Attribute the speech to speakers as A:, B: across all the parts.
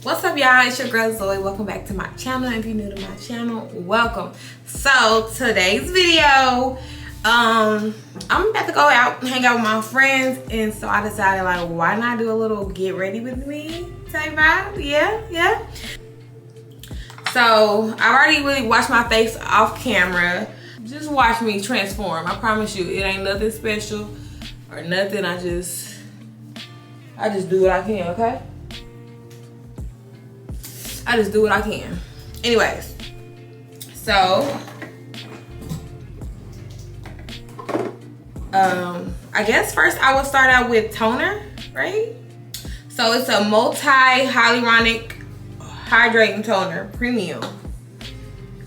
A: What's up, y'all? It's your girl Zoe. Welcome back to my channel. If you're new to my channel, welcome. So today's video, I'm about to go out and hang out with my friends, and so I decided, like, why not do a little get ready with me type vibe? Yeah. So I already really washed my face off camera. Just watch me transform. I promise you, it ain't nothing special or nothing. I just do what I can, okay? I just do what I can. Anyways, so I guess first I will start out with toner, right? So it's a multi-hyaluronic hydrating toner, premium.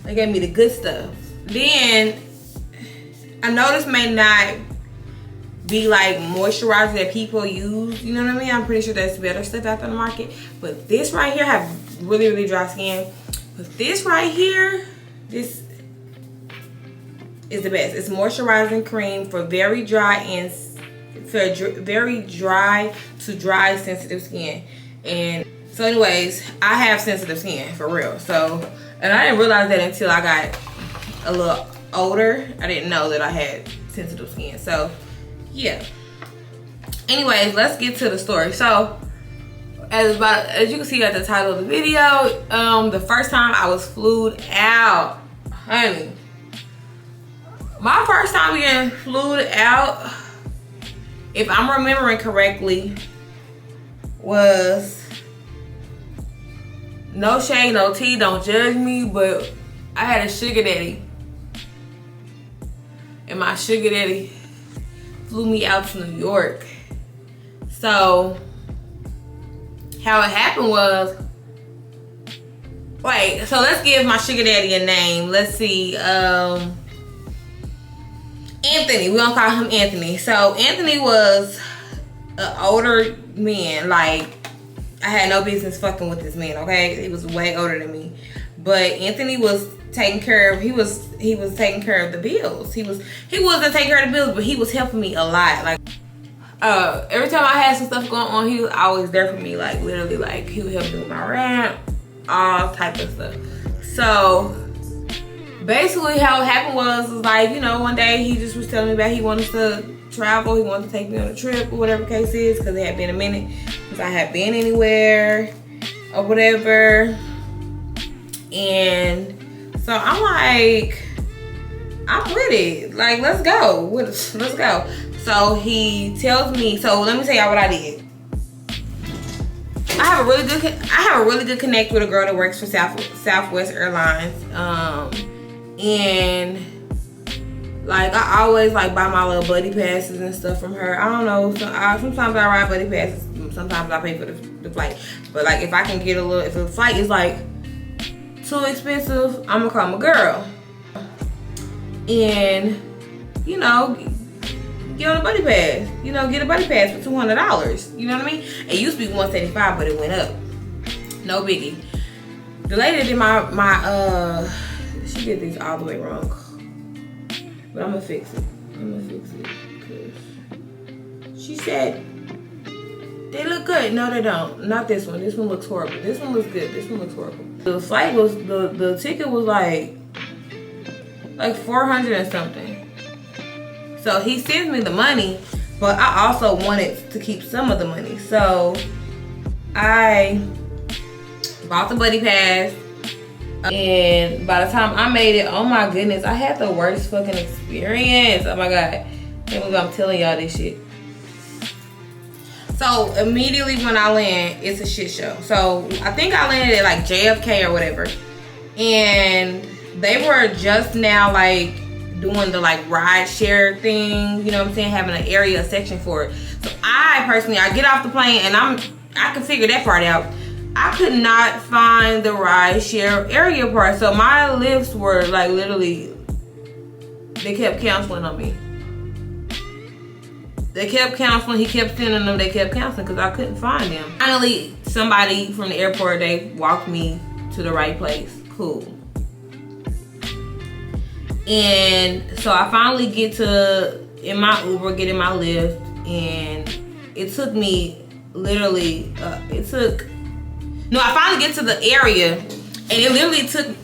A: They gave me the good stuff. Then I know this may not be like moisturizer that people use, you know what I mean? I'm pretty sure there's better stuff out there on the market, but this right here, I have really dry skin, but this right here, this is the best. It's moisturizing cream for very dry to dry sensitive skin. And so anyways, I have sensitive skin for real. So, and I didn't realize that until I got a little older. I didn't know that I had sensitive skin. So yeah. Anyways, let's get to the story. So, as you can see at the title of the video, the first time I was flued out, honey. My first time getting flued out, if I'm remembering correctly, was, no shade, no tea, don't judge me, but I had a sugar daddy, and my sugar daddy flew me out to New York. So how it happened was, wait, so let's give my sugar daddy a name. Let's see, Anthony. We're gonna call him Anthony. So Anthony was an older man. Like, I had no business fucking with this man, okay? He was way older than me. But Anthony was taking care of, he was taking care of the bills. He wasn't taking care of the bills, but he was helping me a lot. Like, every time I had some stuff going on, he was always there for me. Like, literally, like, he would help me with my rent, all type of stuff. So basically how it happened was like, you know, one day he just was telling me about he wanted to travel, he wanted to take me on a trip or whatever the case is, because it had been a minute since I had been anywhere or whatever. And so I'm like, I'm with it. Like, let's go. Let's go. So he tells me, so let me tell y'all what I did. I have a really good connect with a girl that works for Southwest Airlines. And like, I always like buy my little buddy passes and stuff from her. I don't know, sometimes I ride buddy passes, sometimes I pay for the flight. But like, if I can get a little, if the flight is like too expensive, I'm gonna call my girl and, you know, get on a buddy pass. You know, get a buddy pass for $200. You know what I mean? It used to be $175, but it went up. No biggie. The lady that did she did these all the way wrong. But I'm gonna fix it. Cause she said they look good. No, they don't. Not this one. This one looks horrible. This one looks good. This one looks horrible. The flight was, the ticket was like 400 and something. So he sends me the money, but I also wanted to keep some of the money. So I bought the buddy pass, and by the time I made it, oh my goodness, I had the worst fucking experience. Oh my God. Can't believe I'm telling y'all this shit. So immediately when I land, it's a shit show. So I think I landed at like JFK or whatever. And they were just now like doing the like ride share thing, you know what I'm saying, having an area, a section for it. So I get off the plane and I can figure that part out. I could not find the ride share area part. So my lifts were like, literally, they kept canceling on me. They kept canceling, he kept sending them, they kept canceling because I couldn't find them. Finally, somebody from the airport, they walked me to the right place. Cool. And so I finally get in my Uber, get in my Lyft, and it took me literally, it took No, I finally get to the area, and it literally took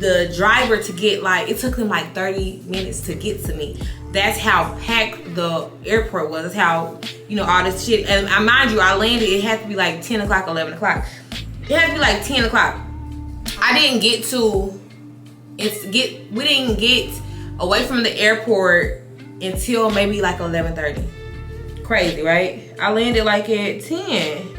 A: the driver to get like, it took him like 30 minutes to get to me. That's how packed the airport was. That's how, you know, all this shit. And mind you, I landed, it had to be like 10 o'clock, 11 o'clock. It had to be like 10 o'clock. I didn't get to, we didn't get away from the airport until maybe like 11:30. Crazy, right? I landed like at 10.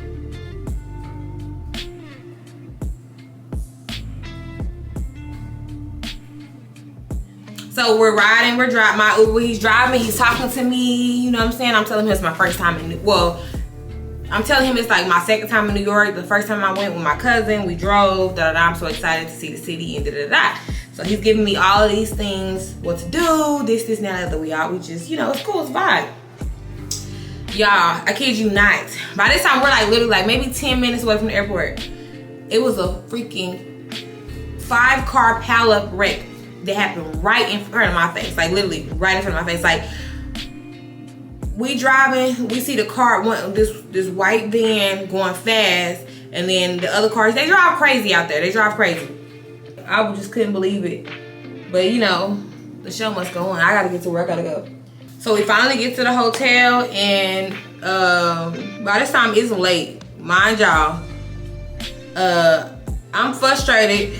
A: So we're riding, my Uber, he's driving, he's talking to me, you know what I'm saying? I'm telling him it's my first time I'm telling him it's like my second time in New York. The first time I went with my cousin, we drove, I'm so excited to see the city and So he's giving me all of these things, what to do, this, now, that we just, you know, it's cool, it's vibe. Y'all, I kid you not. By this time, we're like literally like maybe 10 minutes away from the airport. It was a freaking 5-car pileup wreck that happened right in front of my face. Like literally right in front of my face. Like we driving, we see the car, this white van going fast, and then the other cars, they drive crazy out there. They drive crazy. I just couldn't believe it. But you know, the show must go on. I gotta get to where I gotta go. So we finally get to the hotel, and by this time it's late. Mind y'all, I'm frustrated.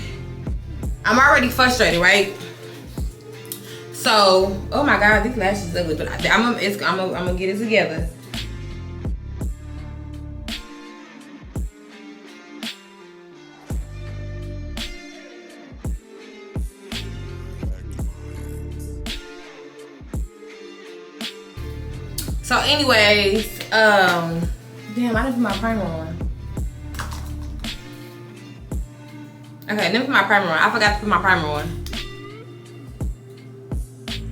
A: I'm already frustrated, right? So, oh my God, these lashes are ugly, but I'm gonna get it together. So anyways, damn, I didn't put my primer on. Okay, let me put my primer on. I forgot to put my primer on.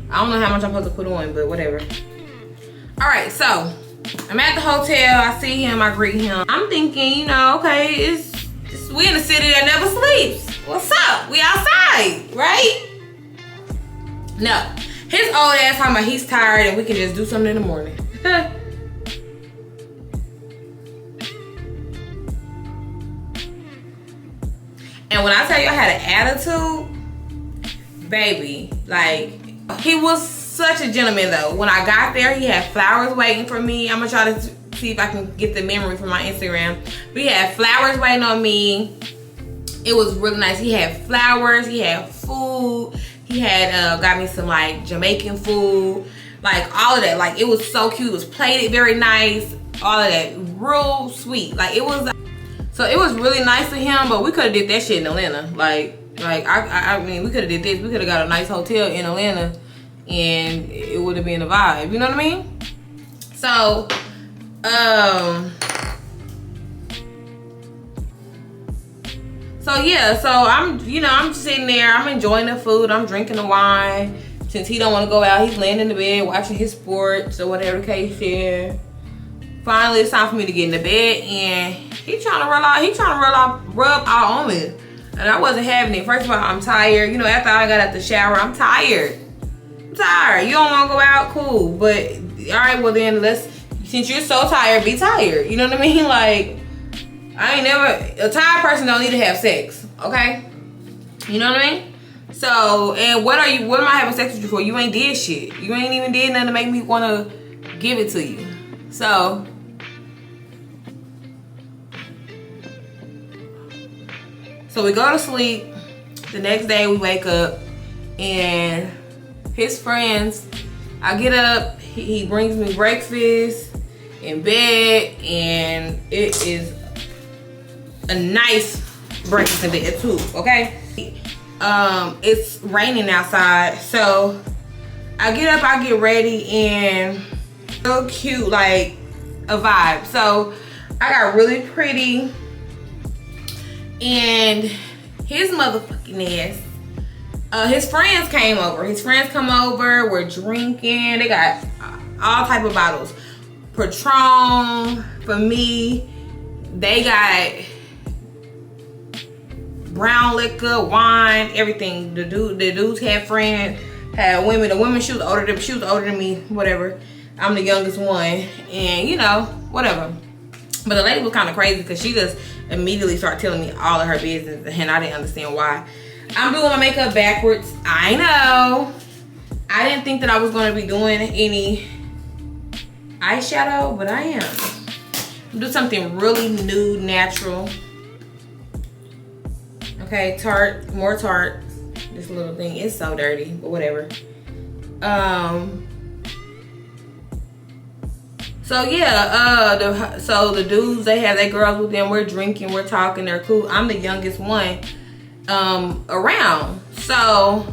A: I don't know how much I'm supposed to put on, but whatever. All right, so I'm at the hotel. I see him, I greet him. I'm thinking, you know, okay, we in a city that never sleeps. What's up? We outside, right? No, his old ass talking about he's tired and we can just do something in the morning. And when I tell you I had an attitude, baby, like, he was such a gentleman though. When I got there, he had flowers waiting for me. I'm gonna try to see if I can get the memory from my Instagram. But he had flowers waiting on me. It was really nice. He had flowers, he had food. He had got me some like Jamaican food, like all of that. Like it was so cute. It was plated very nice. All of that, real sweet. Like it was. So it was really nice of him. But we could have did that shit in Atlanta. Like I mean, we could have did this. We could have got a nice hotel in Atlanta, and it would have been a vibe. You know what I mean? So, so yeah. So I'm sitting there. I'm enjoying the food. I'm drinking the wine. Since he don't want to go out, he's laying in the bed watching his sports or whatever the case is. Finally, it's time for me to get in the bed, and he trying to rub all on me. And I wasn't having it. First of all, I'm tired. You know, after I got out the shower, I'm tired. You don't want to go out? Cool. But, all right, well then, since you're so tired, be tired. You know what I mean? Like, a tired person don't need to have sex. Okay? You know what I mean? So, and what am I having sex with you for? You ain't did shit. You ain't even did nothing to make me want to give it to you. So, we go to sleep. The next day we wake up and his friends, I get up, he brings me breakfast in bed, and it is a nice breakfast in bed too, okay? It's raining outside, so I get up, I get ready, and so cute, like a vibe. So I got really pretty. And his motherfucking ass, his friends came over. His friends come over, we're drinking. They got all type of bottles. Patron for me. They got brown liquor, wine, everything. The dudes had friends, had women. The women, she was older than me, whatever. I'm the youngest one, and you know, whatever. But the lady was kind of crazy because she just immediately started telling me all of her business, and I didn't understand why. I'm doing my makeup backwards. I know. I didn't think that I was going to be doing any eyeshadow, but I am. I'm doing something really nude, natural. Okay, Tarte, more Tarte. This little thing is so dirty, but whatever. So yeah, so the dudes, they have their girls with them. We're drinking, we're talking, they're cool. I'm the youngest one around. So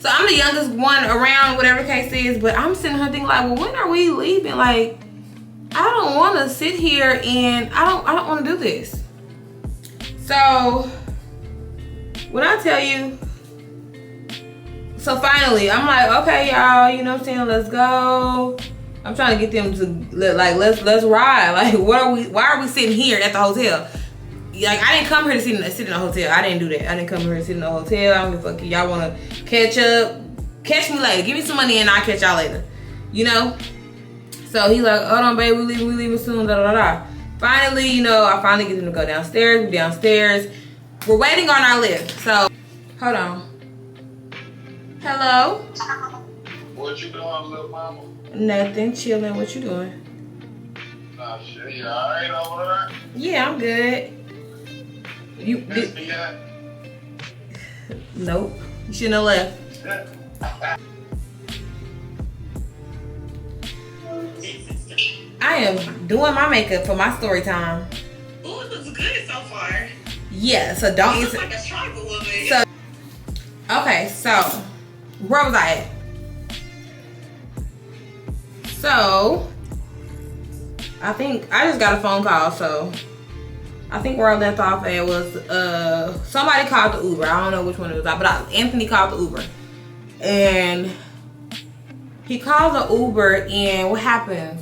A: I'm the youngest one around, whatever the case is. But I'm sitting here thinking like, well, when are we leaving? Like, I don't want to sit here and I don't want to do this. So when I tell you, so finally I'm like, okay, y'all, you know what I'm saying, let's go. I'm trying to get them to like, let's ride. Like, why are we sitting here at the hotel? Like, I didn't come here to sit in a hotel. I didn't do that. I didn't come here to sit in a hotel. I don't give a fuck. Y'all want to catch up, catch me later. Give me some money and I'll catch y'all later. You know? So he like, hold on, babe, we leaving soon, da da da. Finally, you know, I finally get them to go downstairs. We're downstairs. We're waiting on our lift. So, hold on. Hello?
B: What you doing, little mama?
A: Nothing, chilling. What you doing?
B: Nah, shit, you alright over there?
A: Yeah, I'm good. You
B: Miss me yet?
A: Nope. You shouldn't have left. I am doing my makeup for my story time.
C: Ooh, it looks good so far.
A: Yeah, so don't
C: You look like a stronger woman.
A: So, okay, so where was I at? So I think I just got a phone call. So I think where I left off at was somebody called the Uber. I don't know which one it was, but Anthony called the Uber, and he called the Uber, and what happens?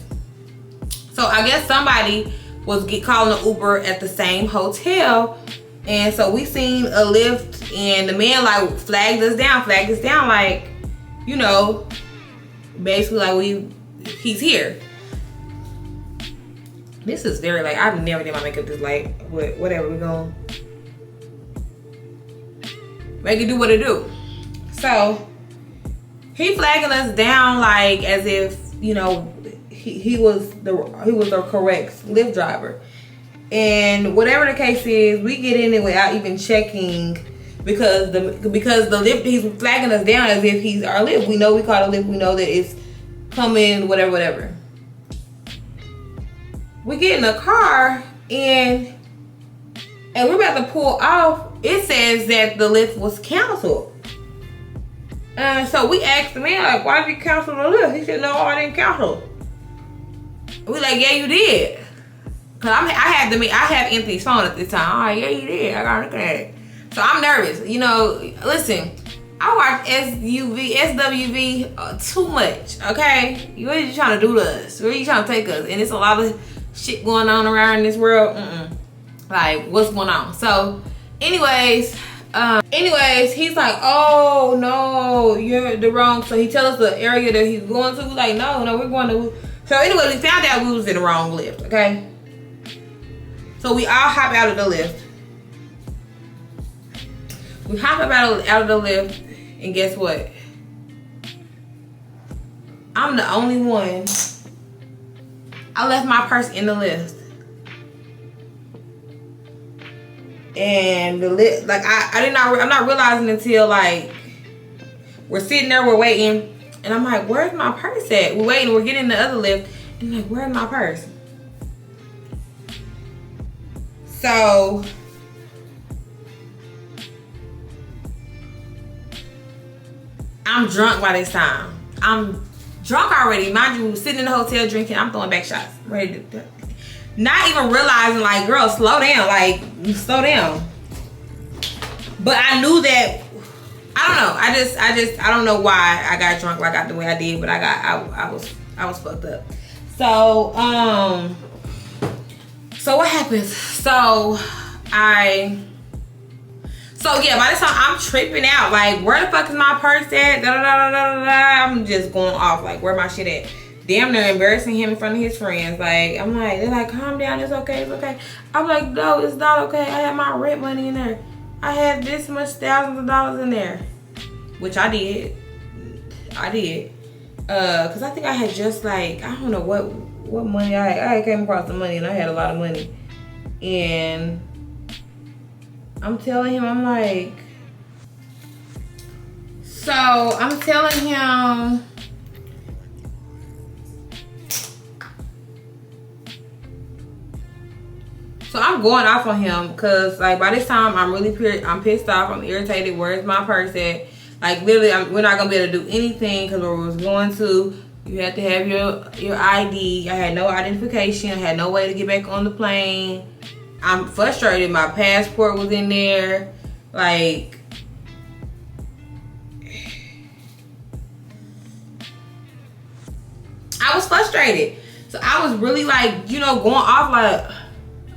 A: So I guess somebody was calling the Uber at the same hotel, and so we seen a lift, and the man like flagged us down, like, you know, basically like he's here. This is very late. I've never did my makeup this late. But whatever, we're gonna make it do what it do. So he flagging us down like as if, you know, he was the correct Lyft driver. And whatever the case is, we get in it without even checking because the Lyft, he's flagging us down as if he's our Lyft. We know we call it Lyft. We know that it's coming, whatever. We get in the car and we're about to pull off. It says that the lift was canceled. So we asked the man, like, why did you cancel the lift? He said, no, I didn't cancel. We like, yeah, you did. Cause I have Anthony's phone at this time. Oh, yeah, you did. I gotta look at it. So I'm nervous. You know, listen, I watch SWV too much. Okay, what are you trying to do to us? Where are you trying to take us? And it's a lot of shit going on around this world. Like, what's going on? So anyways, he's like, oh no, you're the wrong. So he tell us the area that he's going to. We're like, no, we're going to. So anyway, we found out we was in the wrong lift. Okay, so we all hop out of the lift. We hop up out of the lift, and guess what? I'm the only one. I left my purse in the lift. And the lift, like, I'm not realizing until, like, we're sitting there, we're waiting, and I'm like, where's my purse at? We're waiting, we're getting in the other lift, and I'm like, where's my purse? So I'm drunk by this time. I'm drunk already. Mind you, sitting in the hotel drinking, I'm throwing back shots. Ready to, not even realizing, like, girl, slow down. Like, slow down. But I knew that, I don't know. I don't know why I got drunk like I got the way I did, but I was fucked up. So, so what happens? So So yeah, by the time I'm tripping out, like, where the fuck is my purse at? Da, da, da, da, da, da. I'm just going off, like, where my shit at? Damn, they're embarrassing him in front of his friends. Like, I'm like, they're like, calm down, it's okay, it's okay. I'm like, no, it's not okay. I had my rent money in there. I had this much thousands of dollars in there, which I did. Cause I think I had just like, I don't know what money I came across the money, and I had a lot of money, and I'm telling him, I'm like, so I'm telling him, so I'm going off on him, cause like by this time I'm pissed off, I'm irritated. Where's my purse at? Like literally, we're not gonna be able to do anything because where we was going to, you had to have your ID. I had no identification. I had no way to get back on the plane. I'm frustrated. My passport was in there. Like, I was frustrated. So I was really like, you know, going off like,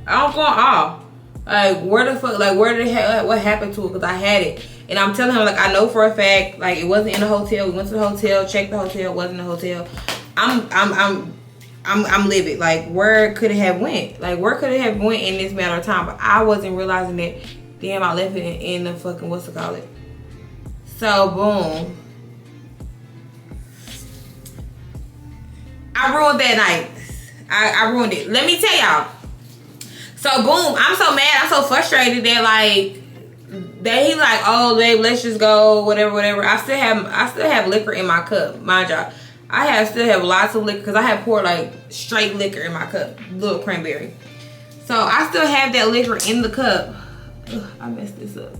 A: I'm going off. Like, where the fuck, like, what happened to it? Because I had it. And I'm telling him, like, I know for a fact, like, it wasn't in the hotel. We went to the hotel, checked the hotel, wasn't in the hotel. I'm livid. Like, where could it have went? Like, where could it have went in this matter of time? But I wasn't realizing that, damn, I left it in the fucking, what's it called? So, boom. I ruined that night. I ruined it. Let me tell y'all. So, boom, I'm so mad. I'm so frustrated that, like, that he like, oh, babe, let's just go, whatever. I still have liquor in my cup, mind y'all. Still have lots of liquor because I have poured like straight liquor in my cup, little cranberry. So I still have that liquor in the cup. Ugh, I messed this up.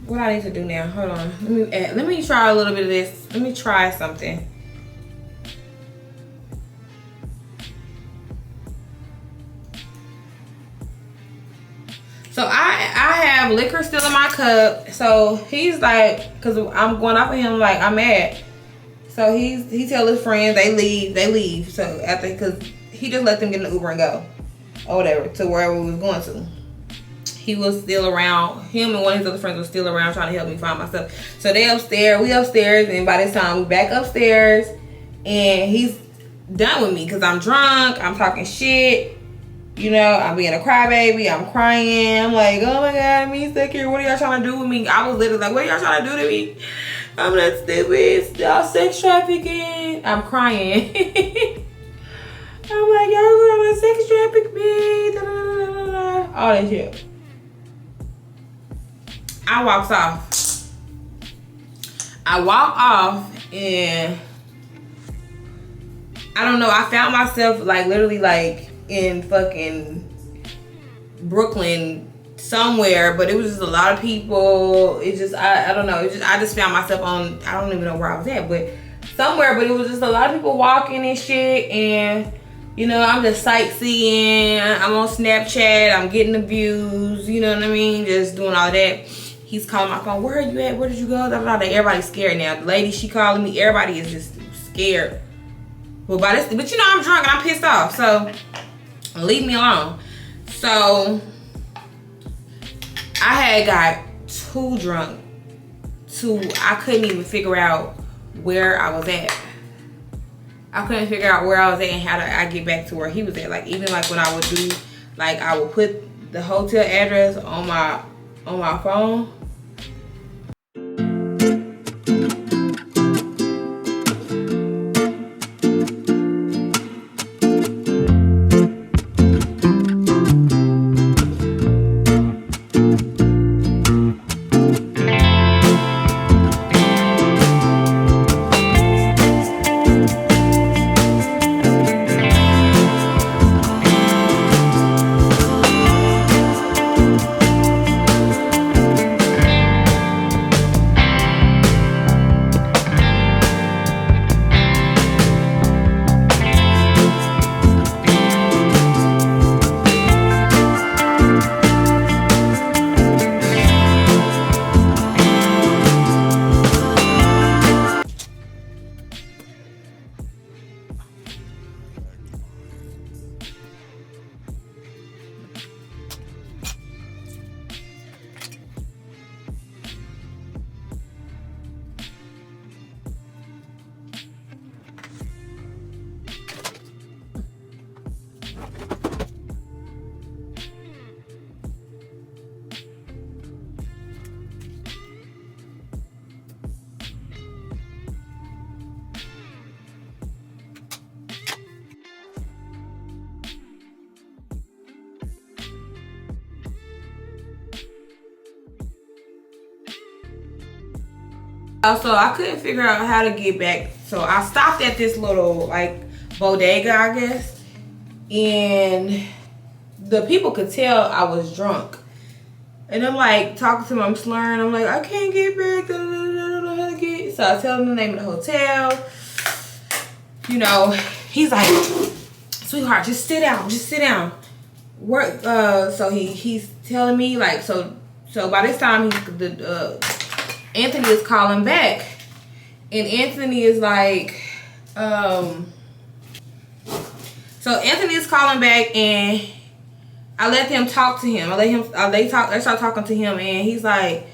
A: What I need to do now? Hold on. Let me try a little bit of this. Let me try something. So I have liquor still in my cup. So he's like, cause I'm going off of him, like, I'm mad. So he tell his friends they leave. So after, cause he just let them get in the Uber and go, or whatever, to wherever we was going to. He was still around. Him and one of his other friends was still around trying to help me find my stuff. So we upstairs, and by this time we back upstairs, and he's done with me, cause I'm drunk. I'm talking shit. You know, I'm being a crybaby. I'm crying. I'm like, oh my God, me stuck here. What are y'all trying to do with me? I was literally like, what are y'all trying to do to me? I'm not stupid. Y'all sex trafficking. I'm crying. I'm like, y'all gonna sex traffic me. Da, da, da, da, da. All that shit. I walk off and I don't know. I found myself like literally like in fucking Brooklyn somewhere, but it was just a lot of people. It just I don't know. I just found myself on, I don't even know where I was at, but somewhere. But it was just a lot of people walking and shit, and you know, I'm just sightseeing. I'm on Snapchat. I'm getting the views. You know what I mean? Just doing all that. He's calling my phone. Where are you at? Where did you go? Da, da, da. Everybody's scared now. The lady, she calling me. Everybody is just scared. Well, but you know, I'm drunk and I'm pissed off. So leave me alone. So I had got too drunk I couldn't even figure out where I was at. I couldn't figure out where I was at and how I get back to where he was at. Like, even like when I would do, like, I would put the hotel address on my phone. So I couldn't figure out how to get back. So I stopped at this little like bodega, I guess. And the people could tell I was drunk. And I'm like talking to him, I'm slurring. I'm like, I can't get back. I don't know how to get. So I tell him the name of the hotel. You know, he's like, sweetheart, just sit down. Just sit down. Work. So he's telling me like, so by this time Anthony is calling back, and Anthony is like, so Anthony is calling back, and I let them talk to him. They start talking to him, and he's like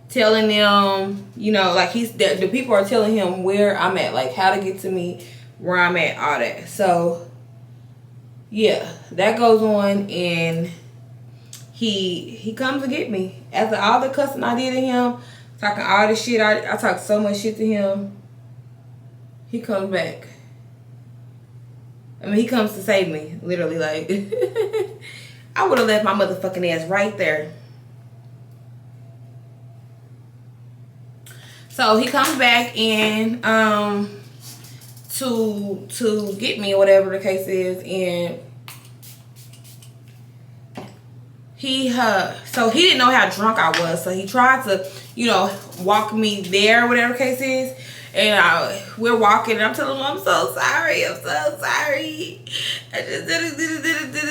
A: telling them, you know, like the people are telling him where I'm at, like how to get to me, where I'm at, all that. So yeah, that goes on, and he comes to get me after all the cussing I did to him, talking all this shit. I talked so much shit to him. He comes back. I mean, he comes to save me, literally. Like, I would have left my motherfucking ass right there. So he comes back and to get me or whatever the case is, and so he didn't know how drunk I was, so he tried to, you know, walk me there, whatever the case is. And we're walking, and I'm telling him, I'm so sorry. I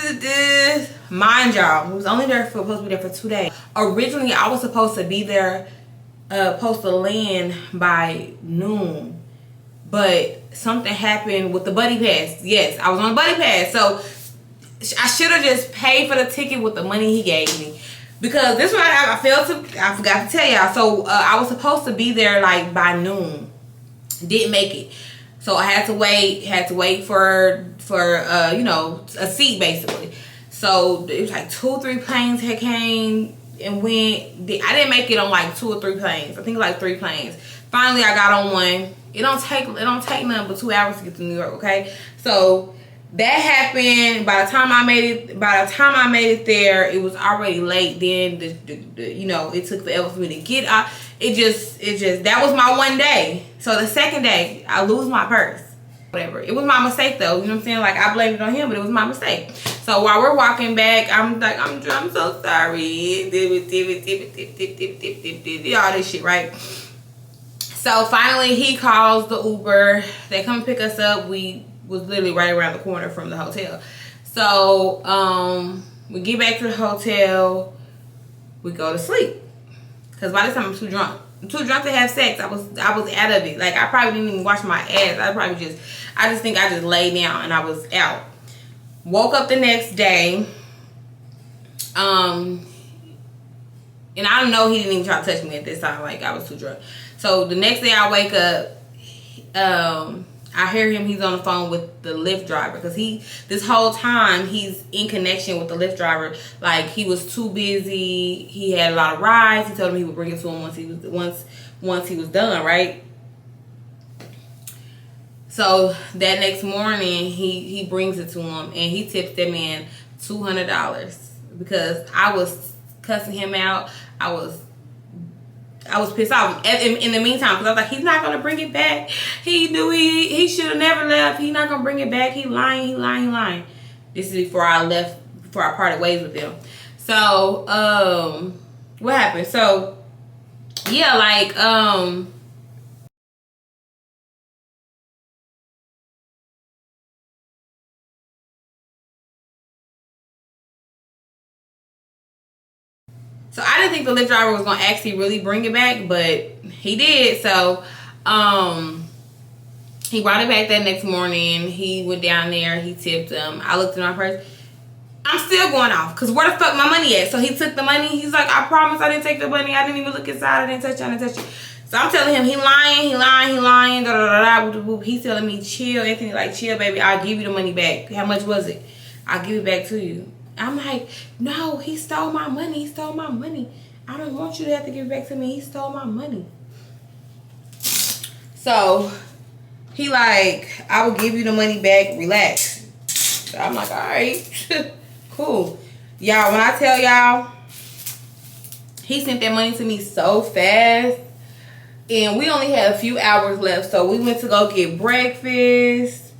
A: just did. Mind y'all, we was only supposed to be there for 2 days. Originally, I was supposed to be there, supposed to land by noon. But something happened with the buddy pass. Yes, I was on a buddy pass. So I should have just paid for the ticket with the money he gave me. Because this one I forgot to tell y'all. So I was supposed to be there like by noon. Didn't make it. So I had to wait for you know, a seat basically. So it was like 2 or 3 planes had came and went. I didn't make it on like 2 or 3 planes. I think like 3 planes. Finally I got on one. It don't take nothing but 2 hours to get to New York, okay? So that happened. By the time I made it there, it was already late. Then you know, it took forever for me to get out. It just that was my one day. So the second day, I lose my purse. Whatever. It was my mistake though. You know what I'm saying? Like, I blamed it on him, but it was my mistake. So while we're walking back, I'm like, I'm so sorry. All this shit, right? So finally he calls the Uber. They come pick us up. We was literally right around the corner from the hotel. So we get back to the hotel. We go to sleep. Because by this time I'm too drunk. I'm too drunk to have sex. I was out of it. Like, I probably didn't even wash my ass. I just think I just laid down and I was out. Woke up the next day. And I don't know, he didn't even try to touch me at this time. Like, I was too drunk. So the next day I wake up, I hear him, he's on the phone with the Lyft driver. Because this whole time, he's in connection with the Lyft driver. Like, he was too busy. He had a lot of rides. He told him he would bring it to him once he was done, right? So that next morning, he brings it to him. And he tips that man $200. Because I was cussing him out. I was pissed off. In the meantime, because I was like, he's not going to bring it back. He knew he should have never left. He's not going to bring it back. He lying. This is before I parted ways with him. So, what happened? So, yeah, like, so I didn't think the Lyft driver was going to actually really bring it back, but he did. So, he brought it back that next morning. He went down there. He tipped him. I looked at my purse. I'm still going off. Because where the fuck my money at? So he took the money. He's like, I promise I didn't take the money. I didn't even look inside. I didn't touch it. So I'm telling him, he lying. Da, da, da, da. He's telling me, chill, Anthony. Like, chill, baby. I'll give you the money back. How much was it? I'll give it back to you. I'm like, no, he stole my money. I don't want you to have to give it back to me. He stole my money. So he like, I will give you the money back. Relax. So I'm like, all right, cool. Y'all, when I tell y'all, he sent that money to me so fast. And we only had a few hours left, so we went to go get breakfast.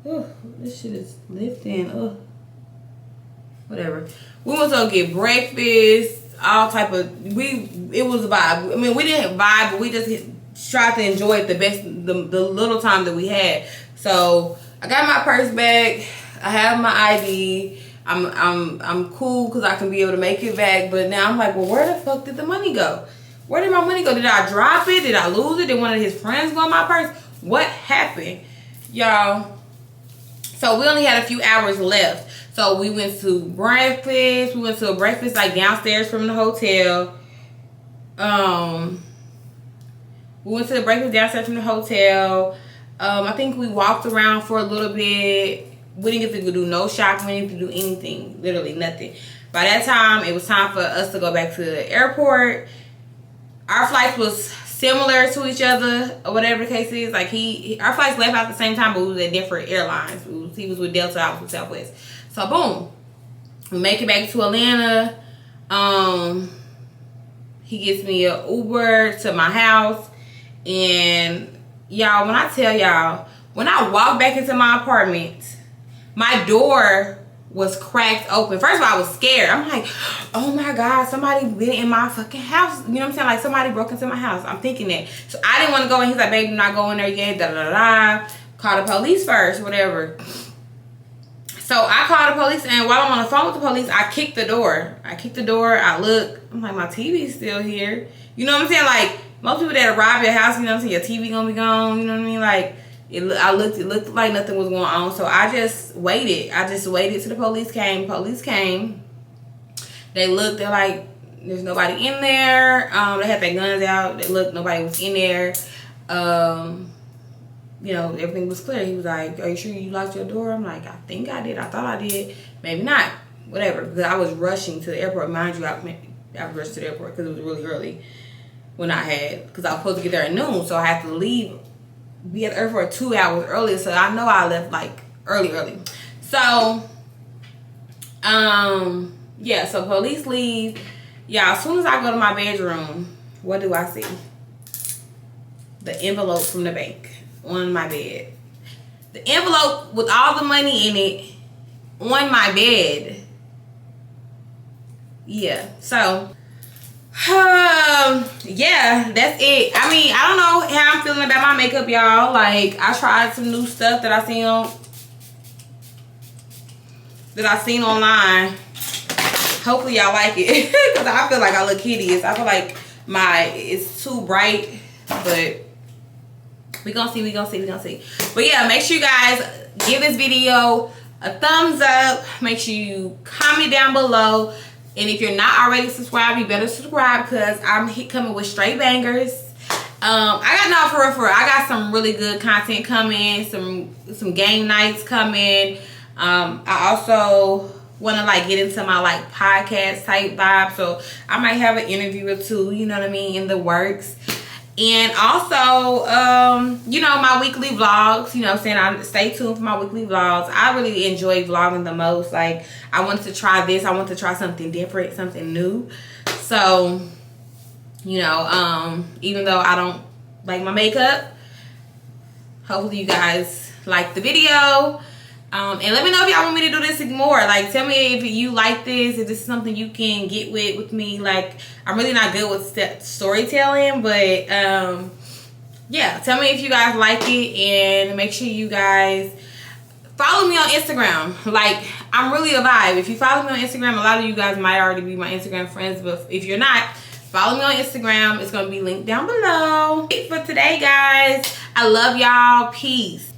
A: Ooh, this shit is lifting. Ugh. Whatever. We went to go get breakfast. All type of it was a vibe. I mean, we didn't vibe, but we just tried to enjoy it the little time that we had. So I got my purse back. I have my ID. I'm cool because I can be able to make it back. But now I'm like, well, where the fuck did the money go? Where did my money go? Did I drop it? Did I lose it? Did one of his friends go in my purse? What happened, y'all? So we only had a few hours left. So we went to breakfast. We went to a breakfast like downstairs from the hotel. We went to the breakfast downstairs from the hotel. I think we walked around for a little bit. We didn't get to do no shopping. We didn't get to do anything. Literally nothing. By that time, it was time for us to go back to the airport. Our flights was similar to each other, or whatever the case is. Like our flights left out at the same time, but we was at different airlines. He was with Delta, I was with Southwest. So boom, we make it back to Atlanta. He gets me an Uber to my house, and y'all, when I tell y'all, when I walked back into my apartment, my door was cracked open. First of all, I was scared. I'm like, oh my God, somebody been in my fucking house. You know what I'm saying? Like somebody broke into my house. I'm thinking that. So I didn't want to go in. He's like, baby, I'm not going there yet. Da da da. Call the police first, whatever. So I called the police, and while I'm on the phone with the police, I kicked the door. I look. I'm like, my TV's still here. You know what I'm saying? Like most people that arrive at your house, you know what I'm saying? Your TV gonna be gone. You know what I mean? Like. It looked like nothing was going on, so I just waited. Till the police came. They looked. They're like, there's nobody in there. They had their guns out. They looked. Nobody was in there. You know, everything was clear. He was like, are you sure you locked your door? I'm like, I think I did. I thought I did. Maybe not. Whatever. Because I was rushing to the airport. Mind you, I rushed to the airport because it was really early because I was supposed to get there at noon, so I had to leave. Be at the airport 2 hours early, so I know I left like early. So, yeah. So police leave. Yeah. As soon as I go to my bedroom, what do I see? The envelope from the bank on my bed. The envelope with all the money in it on my bed. Yeah. So. Yeah, that's it. I mean, I don't know how I'm feeling about my makeup, y'all. Like, I tried some new stuff that I seen online. Hopefully y'all like it, because I feel like I look hideous. I feel like it's too bright, but we gonna see. But yeah, make sure you guys give this video a thumbs up. Make sure you comment down below. And if you're not already subscribed, you better subscribe, because I'm coming with straight bangers. For real. I got some really good content coming, some game nights coming. I also want to like get into my like podcast type vibe, so I might have an interview or two, you know what I mean, in the works. And also, you know, my weekly vlogs, you know what I'm saying? Stay tuned for my weekly vlogs. I really enjoy vlogging the most. Like, I wanted to try this. I wanted to try something different, something new. So, you know, even though I don't like my makeup, hopefully you guys like the video. And let me know if y'all want me to do this more. Like, tell me if you like this, if this is something you can get with me. Like, I'm really not good with storytelling, but yeah, tell me if you guys like it, and make sure you guys follow me on Instagram. Like, I'm really a vibe. If you follow me on Instagram, a lot of you guys might already be my Instagram friends, but if you're not, follow me on Instagram. It's gonna be linked down below. For today, guys, I love y'all. Peace.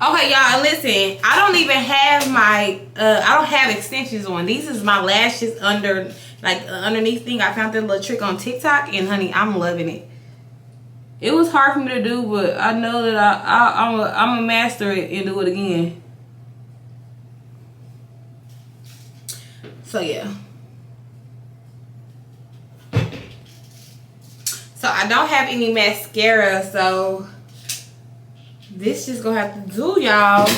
A: Okay, y'all, and listen, I don't even have I don't have extensions on. These is my lashes underneath thing. I found that little trick on TikTok, and honey, I'm loving it. It was hard for me to do, but I know that I'm a master it and do it again. So, yeah. So, I don't have any mascara, so this just gonna have to do, y'all.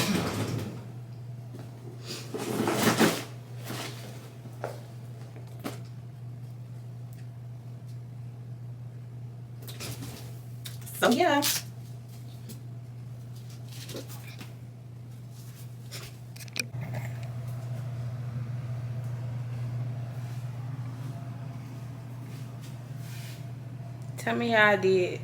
D: Tell me how I did.